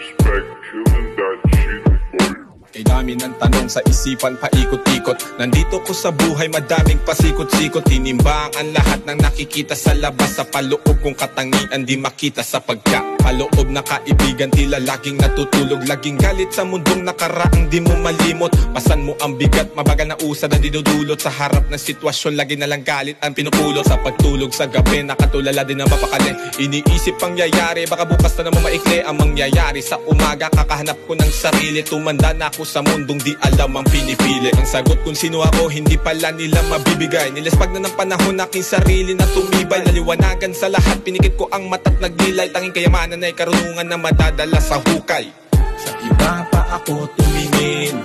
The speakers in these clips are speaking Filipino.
respect, killing that shit, boy. Kay dami ng tanong sa isipan paikot-ikot. Nandito ko sa buhay, madaming pasikot-sikot. Tinimbang ang lahat ng nakikita sa labas. Sa paloob kong katangian di makita sa pagkapaloob na kaibigan. Tila laging natutulog, laging galit sa mundong nakaraang di mo malimot. Pasan mo ang bigat, mabagal na usad na dinudulot. Sa harap ng sitwasyon, lagi na lang galit ang pinupulot. Sa pagtulog sa gabi, nakatulala din na mapakalin. Iniisip pangyayari, baka bukas na naman maikli ang mangyayari. Sa umaga, kakahanap ko ng sarili. Tumanda na ako sa mundong di alam ang pinipili. Ang sagot kung sino ako, hindi pala nila mabibigay. Nilispag na ng panahon aking sarili na tumibay. Naliwanagan sa lahat, pinikit ko ang mata't naglilay. Tanging kayamanan ay karunungan na madadala sa hukay. Sa iba pa ako tumingin,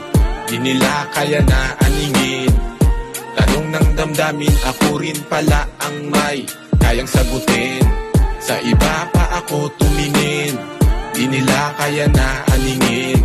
di nila kaya na aningin. Tanong ng damdamin, ako rin pala ang may kayang sagutin. Sa iba pa ako tumingin, di nila kaya na aningin.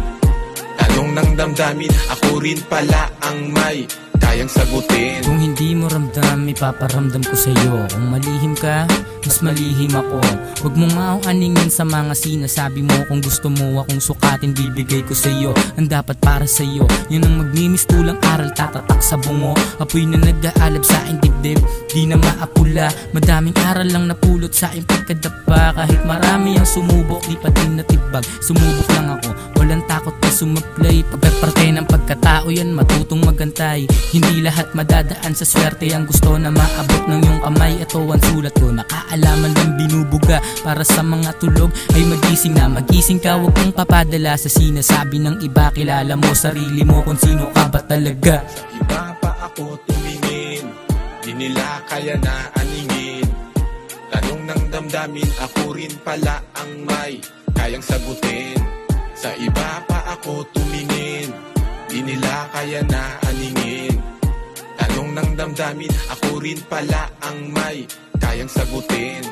Tanong ng damdamin, ako rin pala ang may kayang sagutin. Kung hindi mo ramdam, ipaparamdam ko sa'yo. Kung malihim ka, mas malihim ako. Huwag mo nga akong aningin sa mga sinasabi mo. Kung gusto mo akong sukatin, bibigay ko sa'yo ang dapat para sa'yo. Yun ang magmimistulang aral, tatatak sa bungo. Apoy na nag-aalab sa aking dibdib, di na maapula. Madaming aral lang napulot sa aking pagkadapa. Kahit marami ang sumubok, di pa din natibag. Sumubok lang ako, walang takot na sumaplay. Pagkaparte ng pagkatao yan, matutong magantay. Hindi lahat madadaan sa swerte. Ang gusto na maabot ng iyong kamay, ito ang sulat ko. Nakaalaman lang binubuga. Para sa mga tulog ay magising na. Magising ka, huwag kang papadala sa sinasabi ng iba. Kilala mo sarili mo kung sino ka ba talaga. Sa iba pa ako tumingin, di nila kaya na aningin. Tanong ng damdamin, ako rin pala ang may kayang sagutin. Sa iba pa ako tumingin, di nila kaya na aningin. Tanong ng damdamin, ako rin pala ang may kayang sagutin.